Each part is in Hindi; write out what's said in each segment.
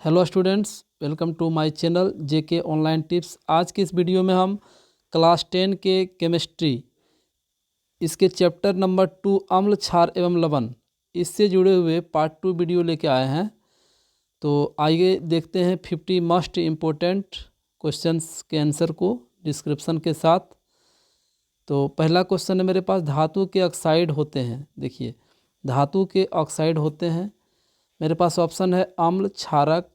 Hello students, welcome to my channel JK online tips. आज की इस वीडियो में हम क्लास 10 के केमिस्ट्री इसके चैप्टर नंबर 2 अम्ल क्षार एवं लवण इससे जुड़े हुए पार्ट 2 वीडियो लेके आए हैं। तो आइए देखते हैं 50 मोस्ट इम्पोर्टेंट क्वेश्चंस के आंसर को डिस्क्रिप्शन के साथ। तो पहला क्वेश्चन है मेरे पास, धातु के ऑक्साइड होते हैं। देखिए, धातु के ऑक्साइड होते हैं। मेरे पास ऑप्शन है अम्ल, क्षारक,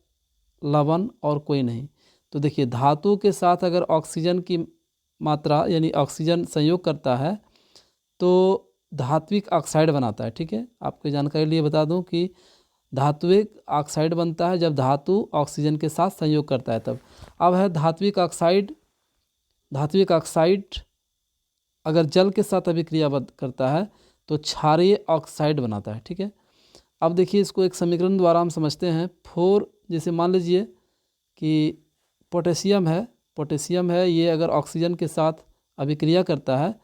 लवण और कोई नहीं। तो देखिए, धातु के साथ अगर ऑक्सीजन की मात्रा यानी ऑक्सीजन संयोग करता है तो धात्विक ऑक्साइड बनाता है। ठीक है, आपकी जानकारी के लिए बता दूं कि धात्विक ऑक्साइड बनता है जब धातु ऑक्सीजन के साथ संयोग करता है तब। अब है धात्विक ऑक्साइड। धात्विक ऑक्साइड अगर जल के साथ अभिक्रिया करता है तो क्षारीय ऑक्साइड बनाता है। ठीक है, अब देखिए, इसको एक समीकरण द्वारा हम समझते हैं। जैसे मान लीजिए कि पोटेशियम है, ये अगर ऑक्सीजन के साथ अभिक्रिया करता है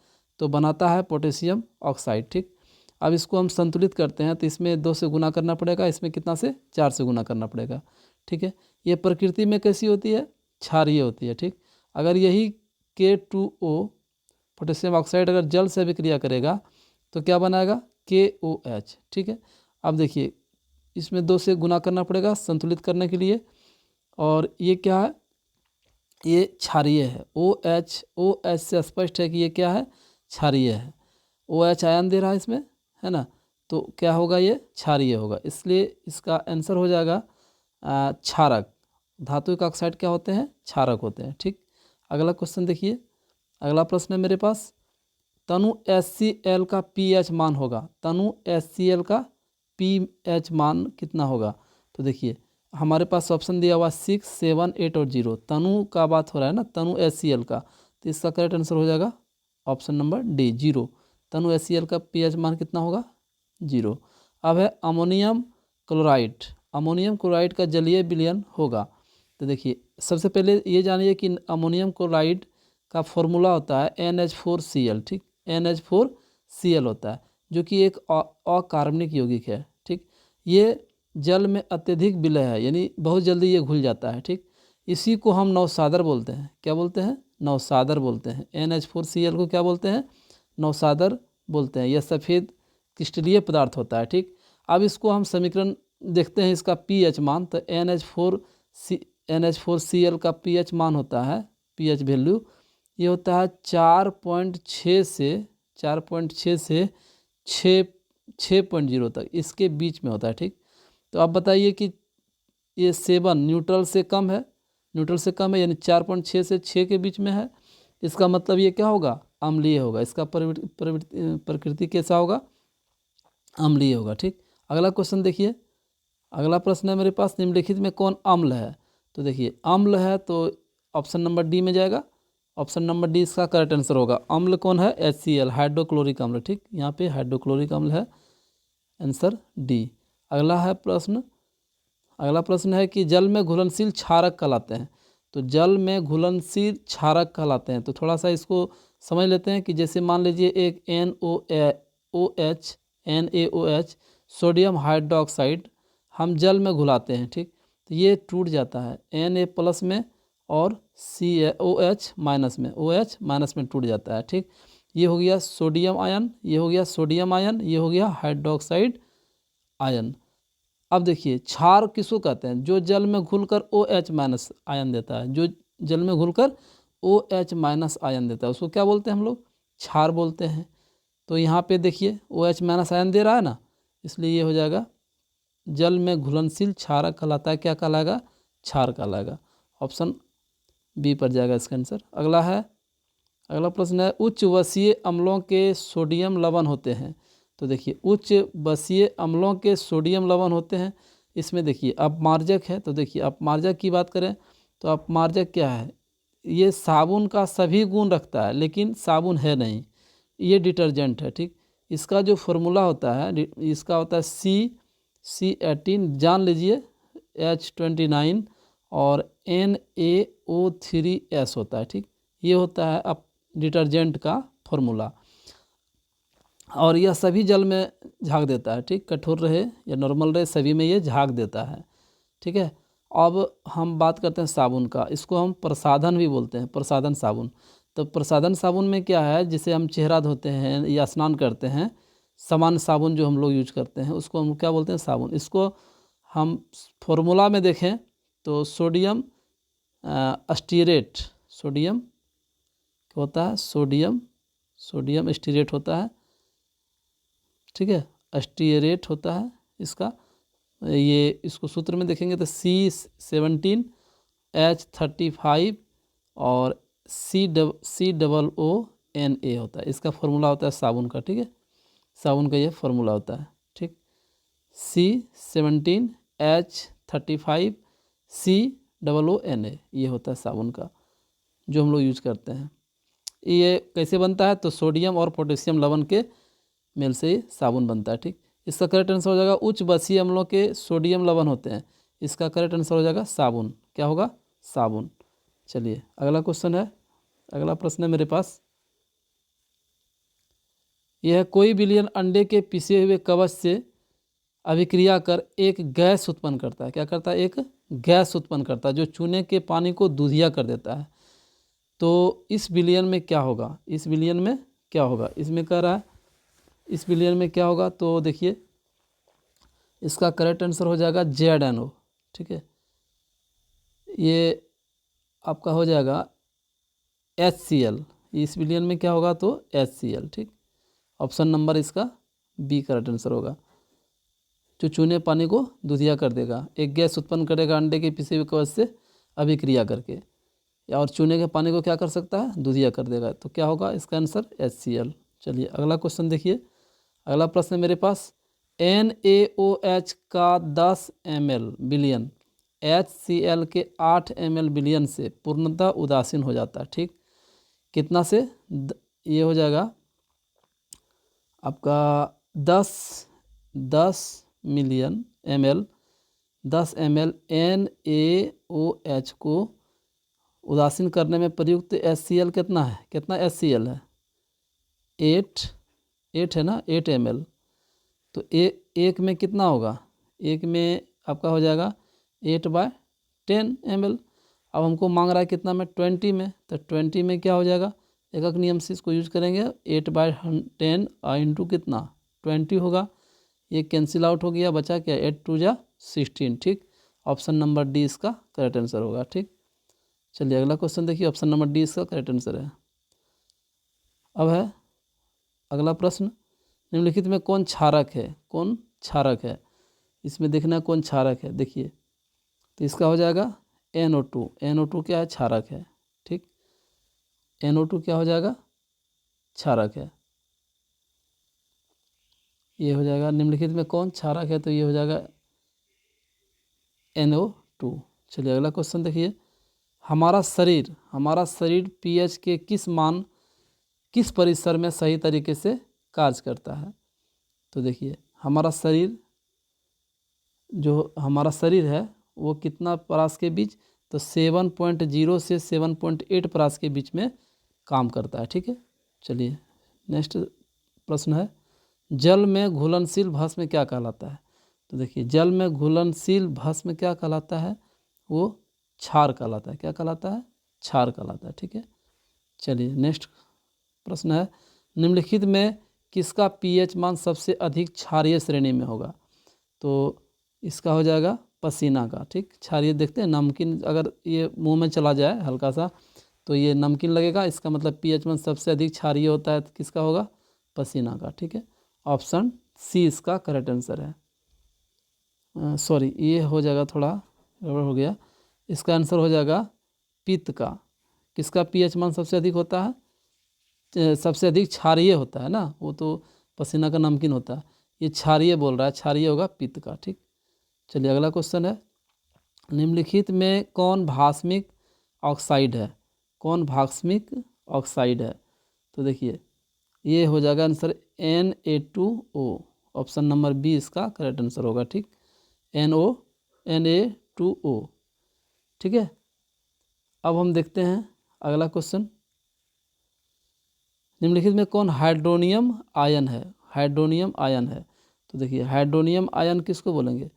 तो बनाता है पोटेशियम ऑक्साइड। ठीक, अब इसको हम संतुलित करते हैं तो इसमें 2 से गुना करना पड़ेगा, इसमें कितना से 4 से गुना करना पड़ेगा। ठीक है, ये प्रकृति में कैसी होती है? क्षारीय होती है। ठीक, अगर यही K2O पोटेशियम ऑक्साइड अगर जल से अभिक्रिया करेगा तो क्या बनाएगा? KOH। ठीक है, अब देखिए, इसमें 2 से गुना करना पड़ेगा संतुलित करने के लिए। और ये क्या है? ये क्षारीय है। OH से स्पष्ट है कि ये क्या है? क्षारीय है। OH आयन दे रहा है इसमें, है ना, तो क्या होगा? ये क्षारीय होगा, इसलिए इसका आंसर हो जाएगा क्षारक। धातुक ऑक्साइड क्या होते हैं? क्षारक होते हैं। ठीक, अगला क्वेश्चन देखिए। अगला प्रश्न है मेरे पास, तनु HCl का pH मान होगा। तनु HCl का pH मान कितना होगा? तो देखिए, हमारे पास ऑप्शन दिया हुआ 6, 7, 8 और 0। तनु का बात हो रहा है ना, तनु HCl का, तो इसका करेक्ट आंसर हो जाएगा ऑप्शन नंबर डी, 0। तनु HCl का pH मान कितना होगा? 0। अब है अमोनियम क्लोराइड। अमोनियम क्लोराइड का जलीय विलयन होगा। तो देखिए, सबसे पहले ये जानिए कि अमोनियम क्लोराइड का फॉर्मूला होता है NH4Cl। ठीक, NH4Cl होता है जो कि एक अकार्बनिक यौगिक है। ठीक, ये जल में अत्यधिक विलय है, यानी बहुत जल्दी ये घुल जाता है। ठीक, इसी को हम नवसादर बोलते हैं। क्या बोलते हैं? नवसादर बोलते हैं। NH4Cl को क्या बोलते हैं? नवसादर बोलते हैं। यह सफ़ेद क्रिस्टलीय पदार्थ होता है। ठीक, अब इसको हम समीकरण देखते हैं इसका pH मान। तो NH4Cl का pH मान होता है, pH वैल्यू ये होता है 4.6 से 6.0 तक, इसके बीच में होता है। ठीक, तो आप बताइए कि ये 7 न्यूट्रल से कम है, यानी 4.6 से 6 के बीच में है। इसका मतलब ये क्या होगा? अम्लीय होगा। इसका प्रकृति कैसा होगा? अम्लीय होगा। ठीक, अगला क्वेश्चन देखिए। अगला प्रश्न है मेरे पास, निम्नलिखित में कौन अम्ल है? तो देखिए, अम्ल है तो ऑप्शन नंबर डी में जाएगा। ऑप्शन नंबर डी इसका करेक्ट आंसर होगा। अम्ल कौन है? HCl, हाइड्रोक्लोरिक अम्ल। ठीक, यहाँ पे हाइड्रोक्लोरिक अम्ल है, आंसर डी। अगला प्रश्न है कि जल में घुलनशील क्षारक कहलाते हैं। तो जल में घुलनशील क्षारक कहलाते हैं, तो थोड़ा सा इसको समझ लेते हैं कि जैसे मान लीजिए एक NaOH सोडियम हाइड्रोक्साइड हम जल में घुलाते हैं। ठीक, तो ये टूट जाता है Na+ में और OH माइनस में टूट जाता है। ठीक, ये हो गया सोडियम आयन, ये हो गया हाइड्रोक्साइड आयन। अब देखिए, क्षार किसको कहते हैं? जो जल में घुलकर OH- आयन देता है, जो जल में घुलकर OH- आयन देता है उसको क्या बोलते हैं हम लोग? क्षार बोलते हैं। तो यहाँ पे देखिए OH- आयन दे रहा है ना, इसलिए ये हो जाएगा जल में घुलनशील क्षारक कहलाता है। क्या कहलाएगा? क्षार कहलाएगा। ऑप्शन बी पर जाएगा इसका आंसर। अगला प्रश्न है, उच्च वसीय अम्लों के सोडियम लवण होते हैं। तो देखिए, उच्च वसीय अम्लों के सोडियम लवण होते हैं। इसमें देखिए अपमार्जक है, तो देखिए अपमार्जक की बात करें तो अपमार्जक क्या है? ये साबुन का सभी गुण रखता है लेकिन साबुन है नहीं, ये डिटर्जेंट है। ठीक, इसका जो फॉर्मूला होता है इसका होता है C18, जान लीजिए H29 और NaO3S होता है। ठीक, ये होता है अब डिटर्जेंट का फॉर्मूला, और यह सभी जल में झाग देता है। ठीक, कठोर रहे या नॉर्मल रहे, सभी में ये झाग देता है। ठीक है, अब हम बात करते हैं साबुन का, इसको हम प्रसाधन भी बोलते हैं, प्रसाधन साबुन। तो प्रसाधन साबुन में क्या है, जिसे हम चेहरा धोते हैं या स्नान करते हैं, सामान्य साबुन जो हम लोग यूज करते हैं उसको हम क्या बोलते हैं, साबुन। इसको हम फॉर्मूला में देखें तो सोडियम स्टीरेट, सोडियम क्या होता है, सोडियम स्टीरेट होता है, ठीक है, स्टीरेट होता है इसका। ये इसको सूत्र में देखेंगे तो C17H35 और COONA होता है, इसका फॉर्मूला होता है साबुन का, ठीक है, साबुन का ये फॉर्मूला होता है, ठीक। C17H35 COONA ये होता है साबुन का जो हम लोग यूज करते हैं। ये कैसे बनता है, तो सोडियम और पोटेशियम लवण के मेल से ये साबुन बनता है, ठीक। इसका करेक्ट आंसर हो जाएगा, उच्च बसीय अम्लों के सोडियम लवण होते हैं, इसका करेक्ट आंसर हो जाएगा साबुन। क्या होगा, साबुन। चलिए अगला क्वेश्चन है, अगला प्रश्न है मेरे पास, यह कोई बिलियन अंडे के पिसे हुए कवच से अभिक्रिया कर एक गैस उत्पन्न करता है। क्या करता है, एक गैस उत्पन्न करता है जो चूने के पानी को दूधिया कर देता है। तो इस बिलियन में क्या होगा, इस बिलियन में क्या होगा, इसमें कह रहा है इस बिलियन में क्या होगा, तो देखिए इसका करेक्ट आंसर हो जाएगा ZNO, ठीक है। ये आपका हो जाएगा HCl, इस बिलियन में क्या होगा, तो HCl, ठीक। ऑप्शन नंबर इसका बी करेक्ट आंसर होगा, जो चूने पानी को दूधिया कर देगा, एक गैस उत्पन्न करेगा अंडे के पिसे हुए कवच से अभिक्रिया करके, और चूने के पानी को क्या कर सकता है, दूधिया कर देगा। तो क्या होगा इसका आंसर, HCl। चलिए अगला क्वेश्चन देखिए, अगला प्रश्न है मेरे पास, NaOH का 10 ml बिलियन HCl के 8 ml बिलियन से पूर्णतः उदासीन हो जाता है, ठीक। कितना से, ये हो जाएगा आपका 10 मिलियन ml 10 ml NaOH को उदासीन करने में प्रयुक्त HCl कितना है, कितना HCl है, 8 है ना, 8 ml। तो एक में कितना होगा, एक में आपका हो जाएगा 8/10 ml। अब हमको मांग रहा है कितना में, 20 में, तो 20 में क्या हो जाएगा, एकक नियम से इसको यूज करेंगे, 8/10 इंटू कितना 20 होगा, ये कैंसिल आउट हो गया, बचा क्या, 8 2 जा 16, ठीक। ऑप्शन नंबर डी इसका करेक्ट आंसर होगा, ठीक। चलिए अगला क्वेश्चन देखिए, ऑप्शन नंबर डी इसका करेक्ट आंसर है। अब है अगला प्रश्न, निम्नलिखित में कौन क्षारक है, कौन क्षारक है, इसमें देखना है कौन क्षारक है। देखिए तो इसका हो जाएगा NO2, NO2 क्या है, क्षारक है, ठीक। NO2 क्या हो जाएगा, क्षारक है, ये हो जाएगा। निम्नलिखित में कौन क्षारक है, तो ये हो जाएगा NO2। चलिए अगला क्वेश्चन देखिए, हमारा शरीर pH के किस परिसर में सही तरीके से कार्य करता है। तो देखिए हमारा शरीर है वो कितना परास के बीच, तो 7.0 से 7.8 परास के बीच में काम करता है, ठीक है। चलिए नेक्स्ट प्रश्न है, जल में घुलनशील भस्म क्या कहलाता है। तो देखिए जल में घुलनशील भस्म क्या कहलाता है, वो क्षार कहलाता है। क्या कहलाता है, क्षार कहलाता है, ठीक है। चलिए नेक्स्ट प्रश्न है, निम्नलिखित में किसका pH मान सबसे अधिक क्षारीय श्रेणी में होगा। तो इसका हो जाएगा पसीना का, ठीक। क्षारीय देखते हैं, नमकीन अगर ये मुंह में चला जाए हल्का सा तो ये नमकीन लगेगा, इसका मतलब pH मान सबसे अधिक क्षारीय होता है, तो किसका होगा, पसीना का, ठीक है। ऑप्शन सी इसका करेक्ट आंसर है। सॉरी ये हो जाएगा, थोड़ा गड़बड़ हो गया, इसका आंसर हो जाएगा पित्त का। किसका pH मान सबसे अधिक होता है, सबसे अधिक क्षारीय होता है ना, वो तो पसीना का नमकीन होता है, ये क्षारीय बोल रहा है, क्षारीय होगा पित्त का, ठीक। चलिए अगला क्वेश्चन है, निम्नलिखित में कौन भास्मिक ऑक्साइड है, कौन भास्मिक ऑक्साइड है। तो देखिए ये हो जाएगा answer Na2O, option number B इसका करेक्ट आंसर होगा, ठीक। Na2O, ठीक है। अब हम देखते हैं अगला क्वेश्चन, निम्नलिखित में कौन हाइड्रोनियम आयन है, हाइड्रोनियम आयन है। तो देखिए हाइड्रोनियम आयन किसको बोलेंगे,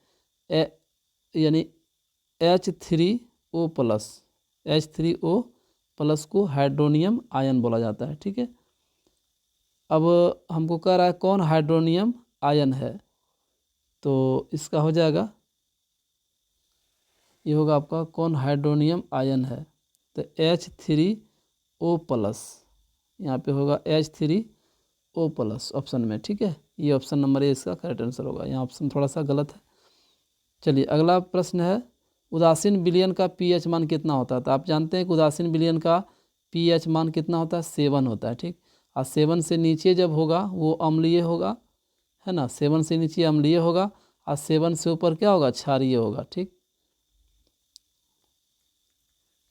यानी H3O प्लस, H3O प्लस को हाइड्रोनियम आयन बोला जाता है। ठीक है, अब हमको कह रहा है कौन हाइड्रोनियम आयन है, तो इसका हो जाएगा, ये होगा आपका कौन हाइड्रोनियम आयन है, तो H3O प्लस, यहाँ पे होगा H3O प्लस ऑप्शन में। ठीक है, ये ऑप्शन नंबर ए इसका करेक्ट आंसर होगा, यहाँ ऑप्शन थोड़ा सा गलत है। चलिए अगला प्रश्न है, उदासीन विलयन का पीएच मान कितना होता है। तो आप जानते हैं कि उदासीन विलयन का पीएच मान कितना होता है, 7 होता है। ठीक, और 7 से नीचे जब होगा वो अम्लीय होगा, है ना, 7 से नीचे अम्लीय होगा, और 7 से ऊपर क्या होगा, क्षारीय होगा। ठीक,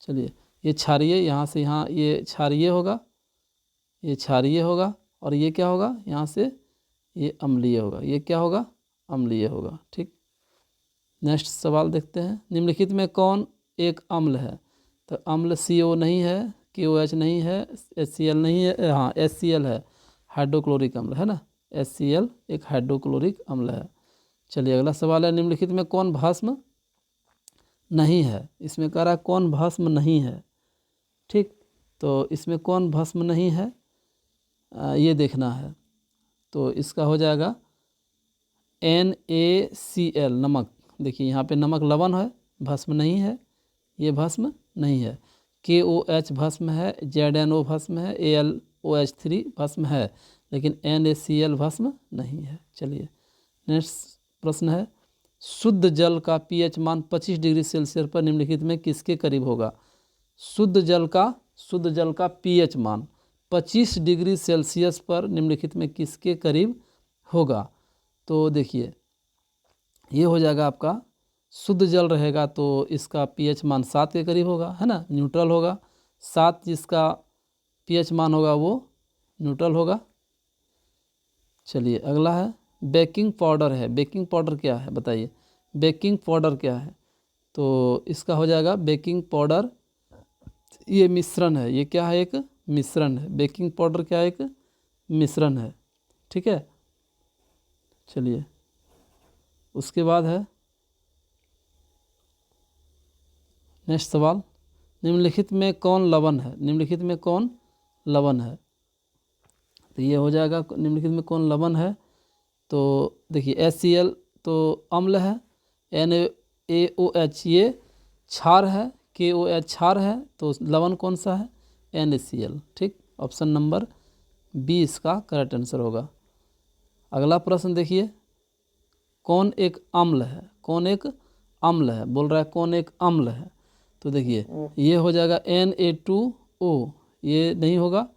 चलिए ये क्षारीय, यहाँ से यहाँ ये क्षारीय होगा, ये क्षारीय होगा, और ये क्या होगा, यहाँ से ये अम्लीय होगा, ये क्या होगा, अम्लीय होगा। ठीक, नेक्स्ट सवाल देखते हैं, निम्नलिखित में कौन एक अम्ल है। तो अम्ल CO नहीं है, KOH नहीं है, HCl नहीं है, हाँ HCl है, हाइड्रोक्लोरिक अम्ल है ना, HCl एक हाइड्रोक्लोरिक अम्ल है। चलिए अगला सवाल है, निम्नलिखित में कौन भस्म नहीं है। इसमें कह रहा है कौन भस्म नहीं है। ठीक, तो इसमें कौन भस्म नहीं है, ये देखना है। तो इसका हो जाएगा NaCl, नमक। देखिए यहाँ पे नमक लवण है, भस्म नहीं है, ये भस्म नहीं है। KOH भस्म है, ZNO भस्म है, AlOH3 भस्म है, लेकिन NaCl भस्म नहीं है। चलिए नेक्स्ट प्रश्न है, शुद्ध जल का पीएच मान 25 डिग्री सेल्सियस पर निम्नलिखित में किसके करीब होगा। शुद्ध जल का पीएच मान 25 डिग्री सेल्सियस पर निम्नलिखित में किसके करीब होगा। तो देखिए ये हो जाएगा आपका, शुद्ध जल रहेगा तो इसका पीएच मान 7 के करीब होगा, है ना, न्यूट्रल होगा। 7 जिसका पीएच मान होगा वो न्यूट्रल होगा। चलिए अगला है, बेकिंग पाउडर है। बेकिंग पाउडर क्या है बताइए, बेकिंग पाउडर क्या है। तो इसका हो जाएगा बेकिंग पाउडर, ये मिश्रण है, ये क्या है, एक मिश्रण है। बेकिंग पाउडर क्या है, एक मिश्रण है। ठीक है, चलिए उसके बाद है नेक्स्ट सवाल, निम्नलिखित में कौन लवण है। निम्नलिखित में कौन लवण है, तो ये हो जाएगा निम्नलिखित में कौन लवण है। तो देखिए HCl तो अम्ल है, NaOH ये क्षार है, KOH क्षार है, तो लवण कौन सा है, NaCl। ठीक, ऑप्शन नंबर बी इसका करेक्ट आंसर होगा। अगला प्रश्न देखिए, कौन एक अम्ल है। कौन एक अम्ल है, बोल रहा है कौन एक अम्ल है। तो देखिए ये हो जाएगा Na2O, ये नहीं होगा,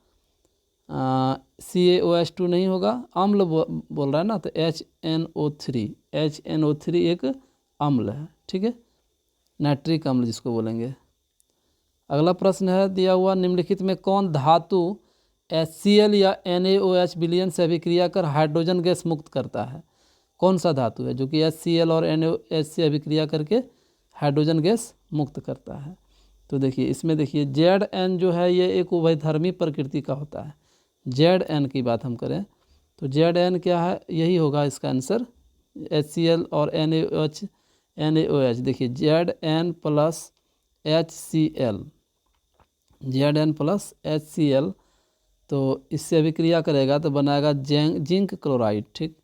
CaOH2 नहीं होगा, अम्ल बोल रहा है ना, तो HNO3 एक अम्ल है। ठीक है, नाइट्रिक अम्ल जिसको बोलेंगे। अगला प्रश्न है दिया हुआ, निम्नलिखित में कौन धातु HCl या NaOH विलयन से अभिक्रिया कर हाइड्रोजन गैस मुक्त करता है। कौन सा धातु है जो कि HCl और NaOH से अभिक्रिया करके हाइड्रोजन गैस मुक्त करता है। तो देखिए इसमें देखिए Zn जो है ये एक उभयधर्मी प्रकृति का होता है। Zn की बात हम करें तो Zn क्या है, यही होगा इसका आंसर, HCl और NaOH। देखिए Zn plus HCl, Zn plus HCl, तो इससे अभिक्रिया करेगा तो बनाएगा जिंक क्लोराइड। ठीक,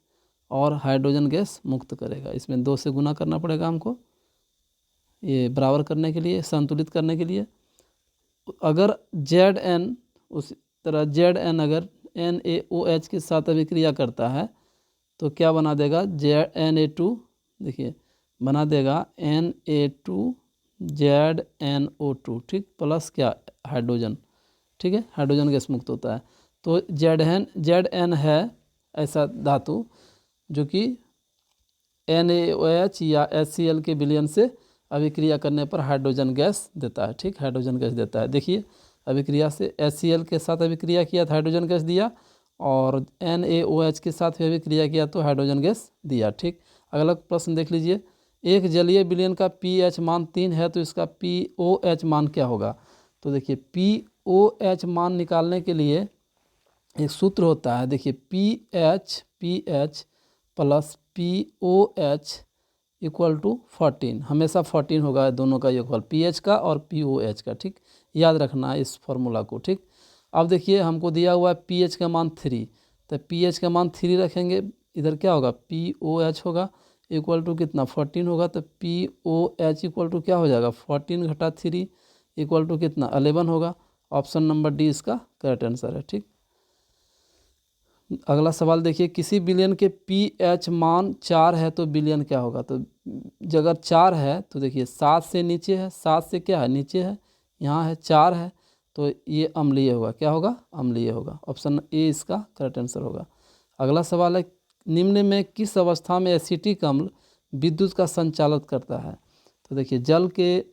और हाइड्रोजन गैस मुक्त करेगा। इसमें 2 से गुना करना पड़ेगा हमको, ये बराबर करने के लिए, संतुलित करने के लिए। अगर Zn उस तरह Zn अगर NaOH के साथ अभिक्रिया करता है तो क्या बना देगा, Na2, देखिए बना देगा Na2ZnO2। ठीक, प्लस क्या, हाइड्रोजन। ठीक है, हाइड्रोजन गैस मुक्त होता है। तो Zn है ऐसा धातु जो कि NaOH या HCl के विलयन से अभिक्रिया करने पर हाइड्रोजन गैस देता है। ठीक, हाइड्रोजन गैस देता है। देखिए अभिक्रिया से HCl के साथ अभिक्रिया किया तो हाइड्रोजन गैस दिया, और NaOH के साथ भी अभिक्रिया किया तो हाइड्रोजन गैस दिया। ठीक, अगला प्रश्न देख लीजिए, एक जलीय विलयन का pH मान 3 है तो इसका pOH मान क्या होगा। तो देखिए pOH मान निकालने के लिए एक सूत्र होता है। देखिए pH plus pOH equal to 14, हमेशा 14 होगा दोनों का इक्वल, पीएच का और पीओएच का, ठीक। याद रखना है इस फॉर्मूला को, ठीक। अब देखिए हमको दिया हुआ है पीएच का मान 3, तो पीएच का मान 3 रखेंगे, इधर क्या होगा पीओएच होगा इक्वल टू कितना 14 होगा, तो पीओएच इक्वल टू क्या हो जाएगा 14 घटा 3 इक्वल टू कितना 11 होगा। ऑप्शन नंबर डी इसका करेक्ट आंसर है, ठीक। अगला सवाल देखिए, किसी बिलियन के पीएच मान 4 है तो बिलियन क्या होगा। तो अगर 4 है तो देखिए 7 से नीचे है, 7 से क्या है नीचे है, यहाँ है 4 है, तो ये अम्लीय होगा, क्या होगा अम्लीय होगा। ऑप्शन ए इसका करेक्ट आंसर होगा। अगला सवाल है, निम्न में किस अवस्था में एसिटिक अम्ल विद्युत का संचालन करता है। तो देखिए जल के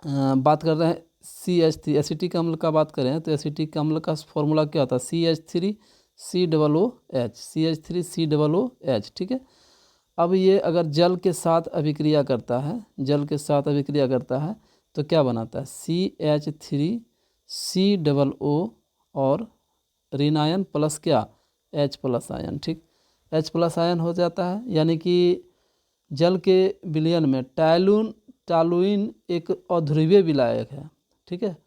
बात कर रहे हैं CH3, एसिटिक अम्ल का बात करें तो एसिटिक अम्ल का फॉर्मूला क्या होता है CH3COOH, CH3COOH, ठीक है। अब ये अगर जल के साथ अभिक्रिया करता है, जल के साथ अभिक्रिया करता है तो क्या बनाता है CH3COO और ऋण आयन प्लस क्या H प्लस आयन, ठीक। H प्लस आयन हो जाता है, यानी कि जल के विलयन में टॉलुइन एक अध्रुवीय विलायक है, ठीक है।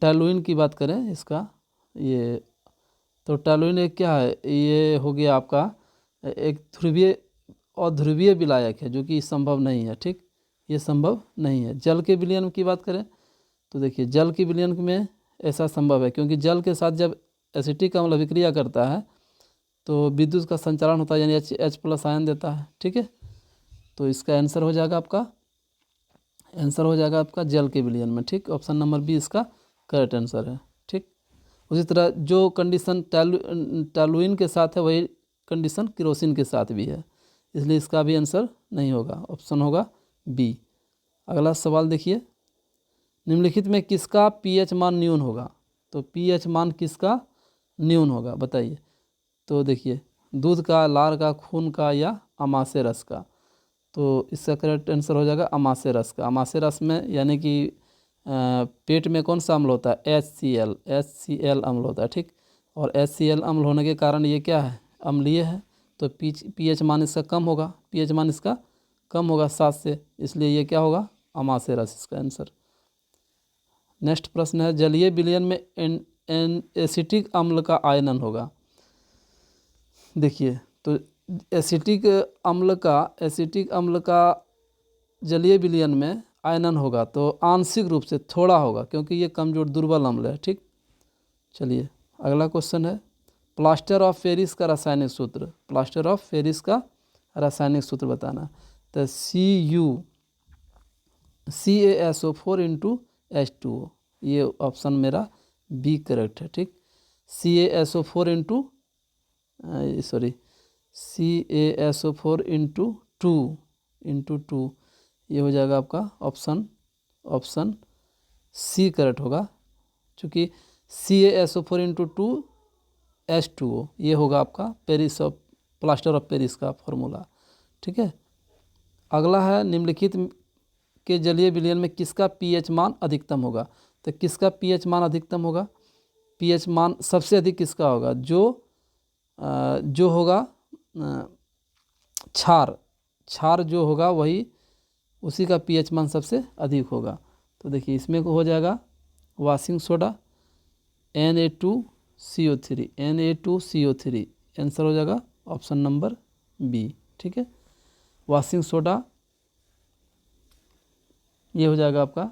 टॉलुइन की बात करें इसका, ये तो टॉलुइन एक क्या है, ये हो गया आपका एक अध्रुवीय विलायक है जो कि संभव नहीं है, ठीक। ये संभव नहीं है। जल के विलयन की बात करें तो देखिए जल के विलयन में ऐसा संभव है, क्योंकि जल के साथ जब एसिटिक अम्ल अभिक्रिया करता है तो विद्युत का संचालन होता है, यानी H प्लस आयन देता है, ठीक है। तो इसका आंसर हो जाएगा आपका जल के विलयन में, ठीक। ऑप्शन नंबर बी इसका करेक्ट आंसर है, ठीक। उसी तरह जो कंडीशन टॉलुइन के साथ है वही कंडीशन केरोसिन के साथ भी है, इसलिए इसका भी आंसर नहीं होगा, ऑप्शन होगा बी। अगला सवाल देखिए, निम्नलिखित में किसका पीएच मान न्यून होगा। तो पीएच मान किसका न्यून होगा बताइए। तो देखिए दूध का, लार का, खून का या अमाशय रस का। तो इसका करेक्ट आंसर हो जाएगा अमाशय रस का। अमाशय रस में यानी कि पेट में कौन सा अम्ल होता है HCl अम्ल होता है, ठीक। और HCl अम्ल होने के कारण ये क्या है अम्लीय है, तो पीएच मान इसका कम होगा, पीएच मान इसका कम होगा 7 से, इसलिए ये क्या होगा अमाशय रस इसका आंसर। नेक्स्ट प्रश्न है, जलीय विलयन में एसिटिक अम्ल का आयनन होगा। देखिए तो एसिटिक अम्ल का जलीय विलयन में आयनन होगा तो आंशिक रूप से थोड़ा होगा, क्योंकि ये कमजोर दुर्बल अम्ल है, ठीक। चलिए अगला क्वेश्चन है, प्लास्टर ऑफ पेरिस का रासायनिक सूत्र। प्लास्टर ऑफ पेरिस का रासायनिक सूत्र बताना। तो CaSO4 इंटू H2O, ये ऑप्शन मेरा बी करेक्ट है, ठीक। CaSO4 इंटू इंटू टू, ये हो जाएगा आपका ऑप्शन सी करेक्ट होगा, चूँकि CaSO4 इंटू 2H2O ये होगा आपका प्लास्टर ऑफ पेरिस का फॉर्मूला, ठीक है। अगला है, निम्नलिखित के जलीय विलयन में किसका पीएच मान अधिकतम होगा। तो किसका पीएच मान अधिकतम होगा, पीएच मान सबसे अधिक किसका होगा, जो होगा क्षार जो होगा वही उसी का पीएच मान सबसे अधिक होगा। तो देखिए इसमें को हो जाएगा वाशिंग सोडा Na2CO3 आंसर हो जाएगा ऑप्शन नंबर बी, ठीक है। वाशिंग सोडा ये हो जाएगा आपका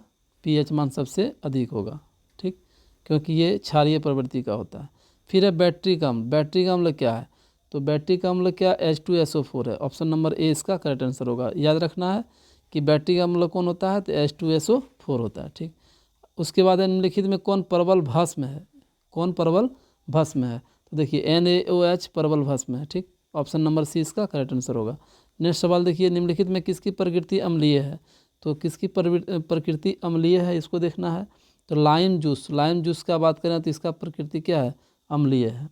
पीएच मान सबसे अधिक होगा, ठीक, क्योंकि ये क्षारीय प्रवृत्ति का होता है। फिर है बैटरिक अम्ल। बैटरिक अम्ल क्या है, तो बैटरिक अम्ल क्या H2SO4 है, ऑप्शन नंबर ए इसका करेक्ट आंसर होगा। याद रखना है कि बैटरिक अम्ल कौन होता है, तो H2SO4 होता है, ठीक। उसके बाद निम्नलिखित में कौन प्रबल भस्म है, तो देखिए NaOH प्रबल भस्म है, ठीक। ऑप्शन नंबर सी इसका करेक्ट आंसर होगा। नेक्स्ट सवाल देखिए, निम्नलिखित में किसकी प्रकृति अम्लीय है। तो किसकी प्रकृति अम्लीय है इसको देखना है। तो लाइम जूस का बात करें तो इसका प्रकृति क्या है अम्लीय है,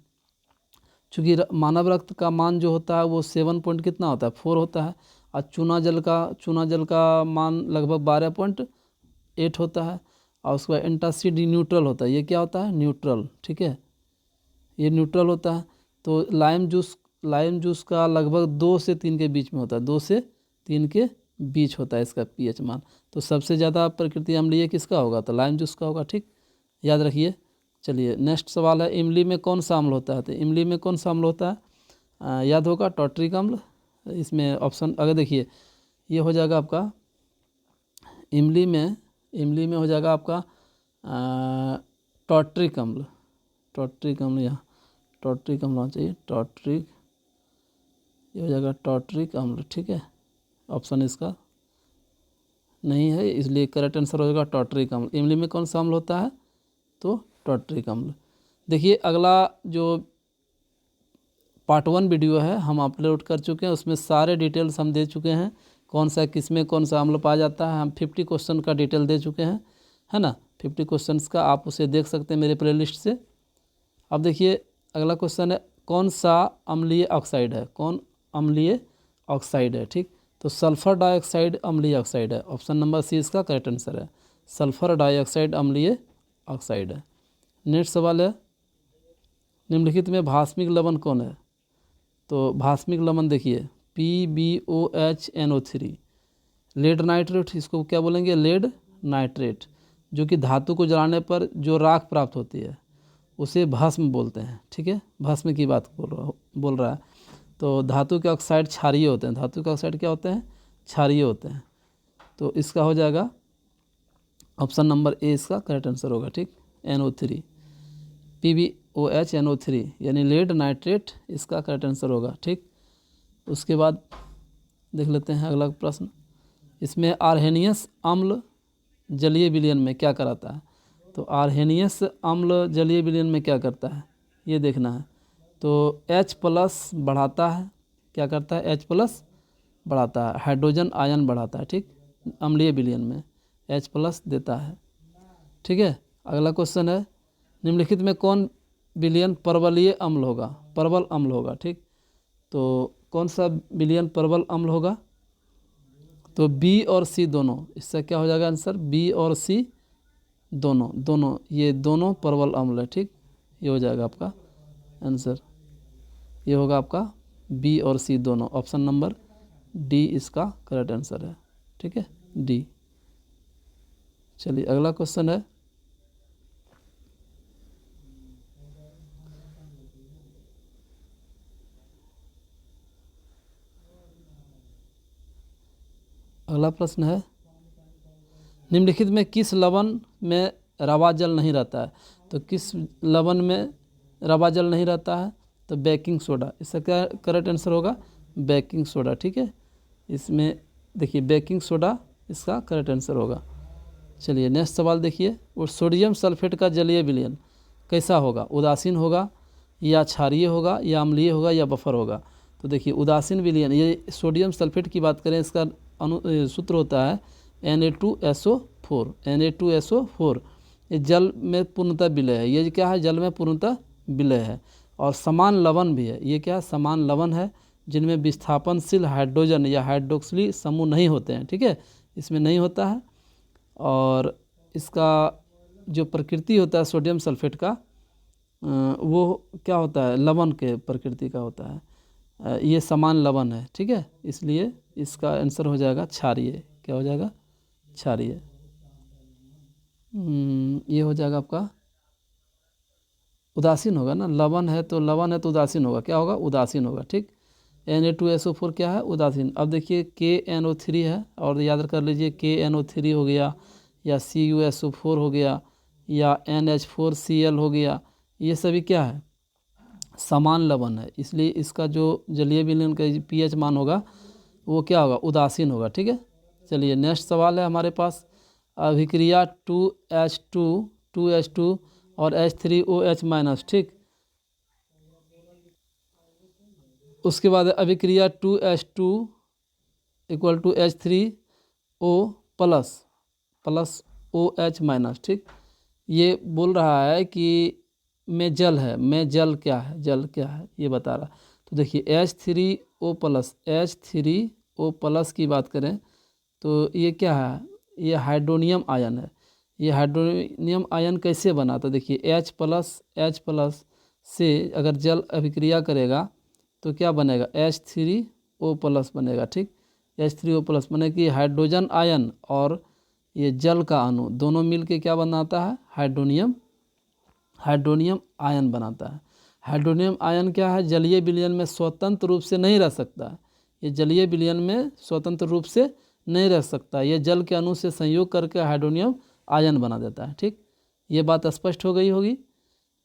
चूँकि मानव रक्त का मान जो होता है वो 7 पॉइंट कितना होता है 4 होता है, और चूना जल का मान लगभग 12.8 होता है, और उसके बाद एंटासिड न्यूट्रल होता है, ये क्या होता है न्यूट्रल, ठीक है, ये न्यूट्रल होता है। तो लाइम जूस लाइम जूस का लगभग 2 से 3 के बीच में होता है, 2 से 3 के बीच होता है इसका पीएच मान। तो सबसे ज़्यादा प्रकृति अम्लीय किसका होगा, तो लाइम जूस का होगा। ठीक, याद रखिए। चलिए नेक्स्ट सवाल है, इमली में कौन सा अम्ल होता है, तो इमली में कौन सा अम्ल होता है, याद होगा टॉट्रिक अम्ल। इसमें ऑप्शन अगर देखिए ये हो जाएगा आपका इमली में हो जाएगा आपका टॉट्रिक अम्ल, यहाँ टॉट्रिक अम्ल होना चाहिए, टॉट्रिक, ये हो जाएगा टॉट्रिक अम्ल। ठीक है, ऑप्शन इसका नहीं है, इसलिए करेक्ट आंसर हो जाएगा टॉट्रिक अम्ल। इमली में कौन सा अम्ल होता है, तो टॉट्रिक अम्ल। देखिए अगला जो पार्ट 1 वीडियो है हम अपलोड कर चुके हैं, उसमें सारे डिटेल्स हम दे चुके हैं, कौन सा किस में कौन सा अम्ल पाया जाता है। हम 50 क्वेश्चन का डिटेल दे चुके हैं, है ना, 50 क्वेश्चंस का, आप उसे देख सकते हैं मेरे प्लेलिस्ट से। अब देखिए अगला क्वेश्चन है, कौन सा अम्लीय ऑक्साइड है, कौन अम्लीय ऑक्साइड है। ठीक, तो सल्फर डाइऑक्साइड अम्लीय ऑक्साइड है, ऑप्शन नंबर सी इसका करेक्ट आंसर है, सल्फर डाइऑक्साइड अम्लीय ऑक्साइड है। नेक्स्ट सवाल है, निम्नलिखित में भास्मिक लवण कौन है, तो भास्मिक लवण देखिए PbOHNO3, लेड नाइट्रेट, इसको क्या बोलेंगे, लेड नाइट्रेट, जो कि धातु को जलाने पर जो राख प्राप्त होती है उसे भस्म बोलते हैं। ठीक है, भस्म की बात बोल रहा है। तो धातु के ऑक्साइड क्षारीय होते हैं, धातु के ऑक्साइड क्या होते हैं, क्षारीय होते हैं। तो इसका हो जाएगा ऑप्शन नंबर ए इसका करेक्ट आंसर होगा। ठीक, NO3, PbOHNO3 यानी लेड नाइट्रेट इसका करेक्ट आंसर होगा। ठीक, उसके बाद देख लेते हैं अगला प्रश्न, इसमें आर्हेनियस अम्ल जलीय विलयन में क्या कराता है, तो आर्हेनियस अम्ल जलीय विलयन में क्या करता है ये देखना है। तो H+ बढ़ाता है, क्या करता है, H+ बढ़ाता है, हाइड्रोजन आयन बढ़ाता है। ठीक, अम्लीय विलयन में H+ देता है। ठीक है, अगला क्वेश्चन है, निम्नलिखित में कौन विलयन परवलीय अम्ल होगा, परवल अम्ल होगा। ठीक, तो कौन सा विलयन परवल अम्ल होगा, तो B और C दोनों, इससे क्या हो जाएगा आंसर, B और C दोनों ये दोनों परवल अम्ल है। ठीक, ये हो जाएगा आपका आंसर, ये होगा आपका B और C दोनों, ऑप्शन नंबर डी इसका करेक्ट आंसर है। ठीक है, डी। चलिए अगला क्वेश्चन है, अगला प्रश्न है, निम्नलिखित में किस लवण में रवा जल नहीं रहता है, तो किस लवण में रवा जल नहीं रहता है, तो बेकिंग सोडा, इसका क्या करेक्ट आंसर होगा, बेकिंग सोडा। ठीक है, इसमें देखिए बेकिंग सोडा इसका करेक्ट आंसर होगा। चलिए नेक्स्ट सवाल देखिए, और सोडियम सल्फेट का जलीय विलयन कैसा होगा, उदासीन होगा या क्षारीय होगा या अम्लीय होगा या बफर होगा। तो देखिए उदासीन विलयन, ये सोडियम सल्फेट की बात करें, इसका सूत्र होता है Na2SO4, Na2SO4, ये जल में पूर्णतः विलय है, ये क्या है, जल में पूर्णतः विलय है। और समान लवण भी है, ये क्या है, समान लवण है, जिनमें विस्थापनशील हाइड्रोजन या हाइड्रोक्सिल समूह नहीं होते हैं। ठीक है, इसमें नहीं होता है। और इसका जो प्रकृति होता है सोडियम सल्फेट का, वो क्या होता है, लवण के प्रकृति का होता है, ये समान लवण है। ठीक है, इसलिए इसका आंसर हो जाएगा क्षारीय, क्या हो जाएगा, क्षारीय। ये हो जाएगा आपका उदासीन होगा ना, लवण है तो उदासीन होगा, क्या होगा, उदासीन होगा। ठीक, Na2SO4 क्या है, उदासीन। अब देखिए KNO3 है, और याद कर लीजिए KNO3 हो गया या CuSO4 हो गया या NH4Cl हो गया, ये सभी क्या है, समान लवण है, इसलिए इसका जो जलीय विलयन का pH मान होगा वो क्या होगा, उदासीन होगा। ठीक है, चलिए नेक्स्ट सवाल है हमारे पास, अभिक्रिया 2H2 और H3OH-। ठीक, उसके बाद अभिक्रिया 2H2 = H3O प्लस OH-। ठीक, ये बोल रहा है कि में जल है, में जल क्या है, जल क्या है ये बता रहा। तो देखिए H3O+ की बात करें तो ये क्या है, ये हाइड्रोनियम आयन है। ये हाइड्रोनियम आयन कैसे बना, तो देखिए H+ से अगर जल अभिक्रिया करेगा तो क्या बनेगा H3O+ बनेगा, ठीक। H3O+ बने कि हाइड्रोजन आयन और ये जल का अणु दोनों मिलके क्या बनाता है, हाइड्रोनियम आयन बनाता है। हाइड्रोनियम आयन क्या है, जलीय विलयन में स्वतंत्र रूप से नहीं रह सकता है। ये जलीय विलयन में स्वतंत्र रूप से नहीं रह सकता, ये जल के अणु से संयोग करके हाइड्रोनियम आयन बना देता है, ठीक। ये बात स्पष्ट हो गई होगी।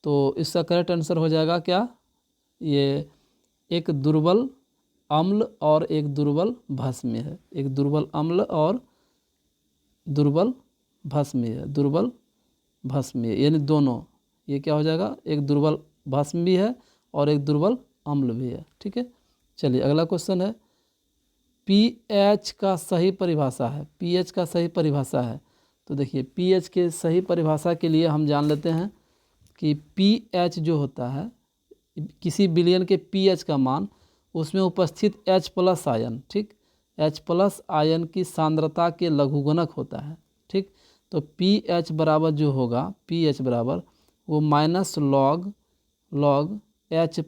तो इसका करेक्ट आंसर हो जाएगा क्या, ये एक दुर्बल अम्ल और एक दुर्बल भस्मी है। एक दुर्बल अम्ल और दुर्बल भस्मी है, दुर्बल भस्मी है, यानी दोनों। ये क्या हो जाएगा, एक दुर्बल भस्म भी है और एक दुर्बल अम्ल भी है, ठीक है। चलिए अगला क्वेश्चन है, पीएच का सही परिभाषा है। पीएच का सही परिभाषा है, तो देखिए पीएच के सही परिभाषा के लिए हम जान लेते हैं कि पीएच जो होता है, किसी विलयन के पीएच का मान, उसमें उपस्थित H+ आयन, ठीक, H+ आयन की सांद्रता के लघुगणक होता है, ठीक। तो पीएच बराबर जो होगा, पीएच बराबर वो -log H+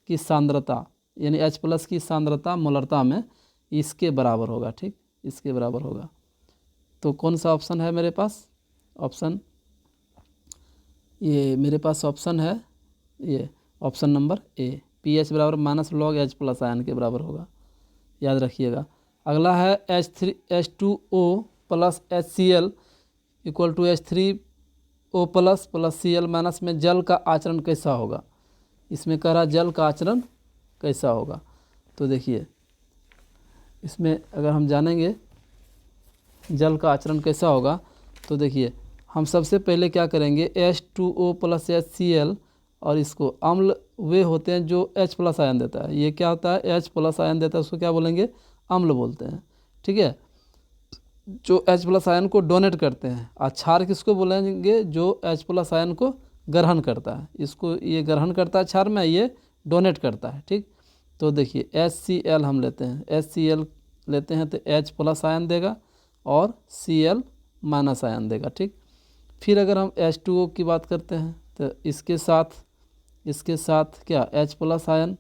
की सांद्रता, यानी H+ की सांद्रता मोलरता में इसके बराबर होगा, ठीक, इसके बराबर होगा। तो कौन सा ऑप्शन है मेरे पास, ऑप्शन ये मेरे पास ऑप्शन है, ये ऑप्शन नंबर ए, पीएच बराबर -log H+ आयन के बराबर होगा, याद रखिएगा। अगला है H2O+ HCl = H3O+ Cl- में जल का आचरण कैसा होगा। इसमें कह रहा जल का आचरण कैसा होगा। तो देखिए इसमें अगर हम जानेंगे जल का आचरण कैसा होगा, तो देखिए हम सबसे पहले क्या करेंगे, H2O+ HCl और इसको अम्ल वे होते हैं जो H+ आयन देता है। ये क्या होता है, H+ आयन देता है, उसको क्या बोलेंगे, अम्ल बोलते हैं, ठीक है। जो H+ आयन को डोनेट करते हैं। और क्षार किसको बोलेंगे, जो H+ आयन को ग्रहण करता है। इसको ये ग्रहण करता है क्षार में, ये डोनेट करता है, ठीक। तो देखिए HCl हम लेते हैं, HCl लेते हैं तो H+ आयन देगा और Cl- आयन देगा, ठीक। फिर अगर हम H2O की बात करते हैं तो इसके साथ क्या H+ आयन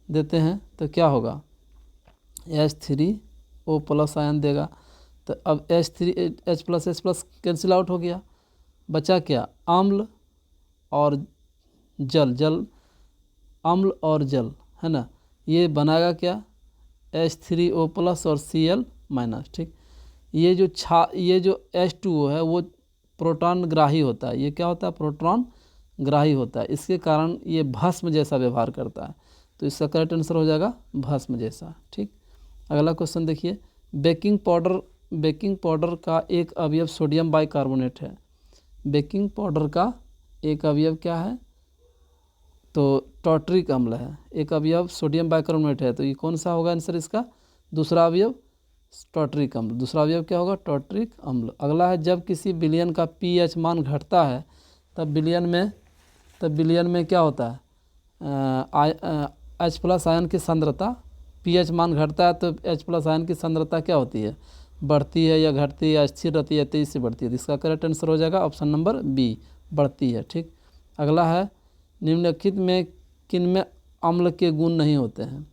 देते हैं तो क्या होगा, H3O+ आयन देगा। तो अब H+ कैंसिल आउट हो गया, बचा क्या, अम्ल और जल, अम्ल और जल, है ना। ये बनाएगा क्या, H3O+ और Cl-, ठीक। ये जो H2O है वो प्रोटॉन ग्राही होता है। ये क्या होता है, प्रोटॉन ग्राही होता है। इसके कारण ये भस्म जैसा व्यवहार करता है। तो इसका करेक्ट आंसर हो जाएगा भस्म जैसा, ठीक। अगला क्वेश्चन देखिए, बेकिंग पाउडर का एक अवयव सोडियम बाइकार्बोनेट है। बेकिंग पाउडर का एक अवयव क्या है, तो टार्टरिक अम्ल है। एक अवयव सोडियम बाइकार्बोनेट है, तो ये कौन सा होगा आंसर इसका, दूसरा अवयव टार्टरिक अम्ल। दूसरा अवयव क्या होगा, टार्टरिक अम्ल। अगला है, जब किसी विलयन का पीएच मान घटता है तब विलयन में क्या होता है, H+ आयन की सांद्रता, पीएच मान घटता है तो H+ आयन की सांद्रता क्या होती है, बढ़ती है या घटती है या स्थिर रहती है, तेजी से बढ़ती है। इसका करेक्ट आंसर हो जाएगा ऑप्शन नंबर बी, बढ़ती है, ठीक। अगला है, निम्नलिखित में किनमें अम्ल के गुण नहीं होते हैं,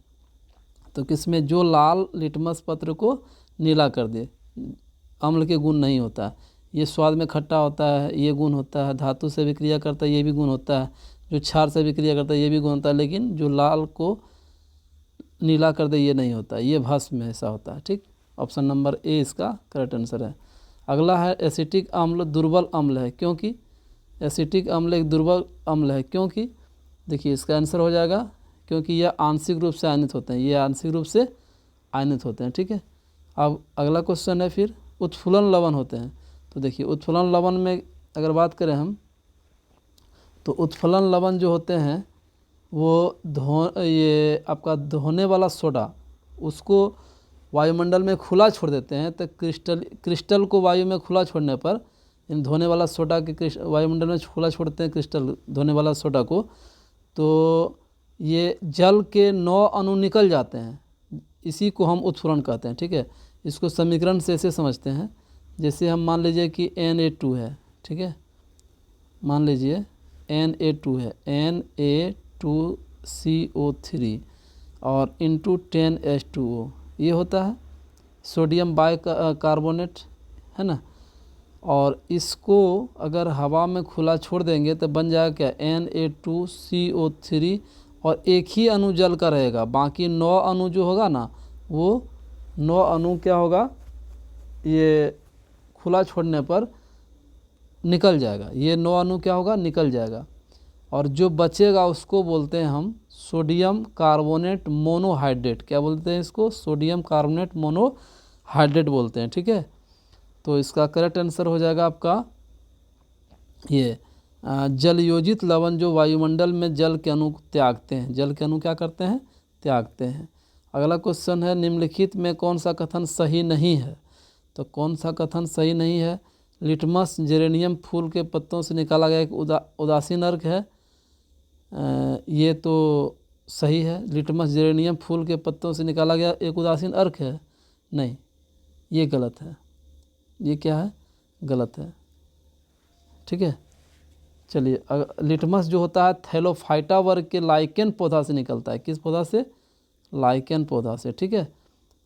तो किसमें, जो लाल लिटमस पत्र को नीला कर दे, अम्ल के गुण नहीं होता। ये स्वाद में खट्टा होता है, ये गुण होता है। धातु से विक्रिया करता है, ये भी गुण होता है। जो क्षार से विक्रिया करता है, ये भी गुण होता है। लेकिन जो लाल को नीला कर दे, ये नहीं होता, ये भस्म में ऐसा होता है, ठीक। ऑप्शन नंबर ए इसका करेक्ट आंसर है। अगला है, एसिटिक अम्ल दुर्बल अम्ल है क्योंकि, एसिटिक अम्ल एक दुर्बल अम्ल है क्योंकि, देखिए इसका आंसर हो जाएगा क्योंकि यह आंशिक रूप से आयनित होते हैं, ये आंशिक रूप से आयनित होते हैं, ठीक है। अब अगला क्वेश्चन है, फिर उत्फुलन लवण होते हैं। तो देखिए उत्फुलन लवण में अगर बात करें हम, तो उत्फुलन लवण जो होते हैं वो ये आपका धोने वाला सोडा, उसको वायुमंडल में खुला छोड़ देते हैं। तो क्रिस्टल को वायु में खुला छोड़ने पर, इन धोने वाला सोडा के वायुमंडल में खुला छोड़ते हैं क्रिस्टल धोने वाला सोडा को, तो ये जल के 9 अणु निकल जाते हैं। इसी को हम उत्फुलन कहते हैं, ठीक है। इसको समीकरण से ऐसे समझते हैं, जैसे हम मान लीजिए कि Na2 है, ठीक है, मान लीजिए Na2 है, Na2 2CO3 और इंटू 10H2O, ये होता है सोडियम बाइकार्बोनेट, है ना। और इसको अगर हवा में खुला छोड़ देंगे तो बन जाएगा क्या, Na2CO3, और एक ही अणु जल का रहेगा, बाकी 9 अणु जो होगा ना, वो 9 अणु क्या होगा, ये खुला छोड़ने पर निकल जाएगा, ये 9 अणु क्या होगा, निकल जाएगा। और जो बचेगा उसको बोलते हैं हम सोडियम कार्बोनेट मोनोहाइड्रेट। क्या बोलते हैं इसको, सोडियम कार्बोनेट मोनोहाइड्रेट बोलते हैं, ठीक है। तो इसका करेक्ट आंसर हो जाएगा आपका ये जल योजित लवण जो वायुमंडल में जल के अणु त्यागते हैं, जल के अणु क्या करते हैं, त्यागते हैं। अगला क्वेश्चन है, निम्नलिखित में कौन सा कथन सही नहीं है। तो कौन सा कथन सही नहीं है, लिटमस जेरेनियम फूल के पत्तों से निकाला गया एक उदासीन अर्क है, ये तो सही है। लिटमस जेरेनियम फूल के पत्तों से निकाला गया एक उदासीन अर्क है, नहीं, ये गलत है, ये क्या है, गलत है, ठीक है। चलिए, लिटमस जो होता है थैलोफाइटा वर्ग के लाइकेन पौधा से निकलता है, किस पौधा से, लाइकेन पौधा से, ठीक है।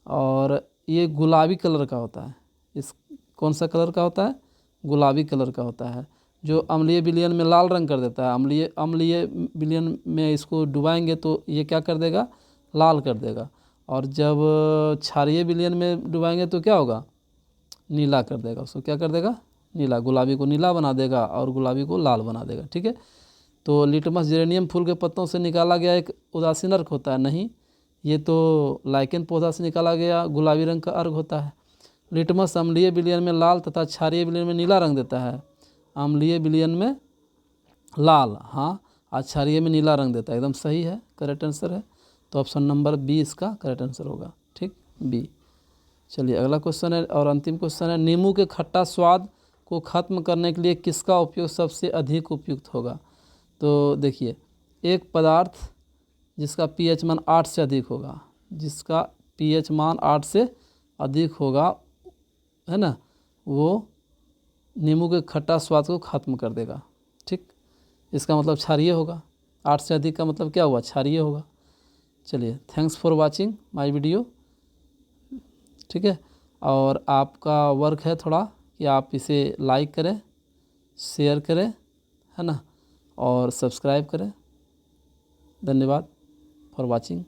और ये गुलाबी कलर का होता है, इस कौन सा कलर का होता है, गुलाबी कलर का होता है, जो अम्लीय विलयन में लाल रंग कर देता है। अम्लीय विलयन में इसको डुबाएंगे तो ये क्या कर देगा, लाल कर देगा, और जब क्षारीय विलयन में डुबाएंगे तो क्या होगा, नीला कर देगा, उसको क्या कर देगा, नीला, गुलाबी को नीला बना देगा और गुलाबी को लाल बना देगा, ठीक है। तो लिटमस जेरेनियम फूल के पत्तों से निकाला गया एक उदासीन अर्क होता है, नहीं, ये तो लाइकेन पौधा से निकाला गया गुलाबी रंग का अर्क होता है। लिटमस अम्लीय विलयन में लाल तथा क्षारीय विलयन में नीला रंग देता है, अम्लीय विलयन में लाल, हाँ, और क्षारीय में नीला रंग देता है, एकदम सही है, करेक्ट आंसर है। तो ऑप्शन नंबर बी इसका करेक्ट आंसर होगा, ठीक, बी। चलिए, अगला क्वेश्चन है और अंतिम क्वेश्चन है, नींबू के खट्टा स्वाद को ख़त्म करने के लिए किसका उपयोग सबसे अधिक उपयुक्त होगा। तो देखिए, एक पदार्थ जिसका pH मान 8 से अधिक होगा, जिसका pH मान 8 से अधिक होगा, है ना, वो नींबू के खट्टा स्वाद को ख़त्म कर देगा, ठीक। इसका मतलब क्षारीय होगा, 8 से अधिक का मतलब क्या हुआ, क्षारीय होगा। चलिए, thanks for watching my video, ठीक है। और आपका वर्क है थोड़ा कि आप इसे लाइक करें, शेयर करें, है ना, और सब्सक्राइब करें। धन्यवाद फॉर वाचिंग।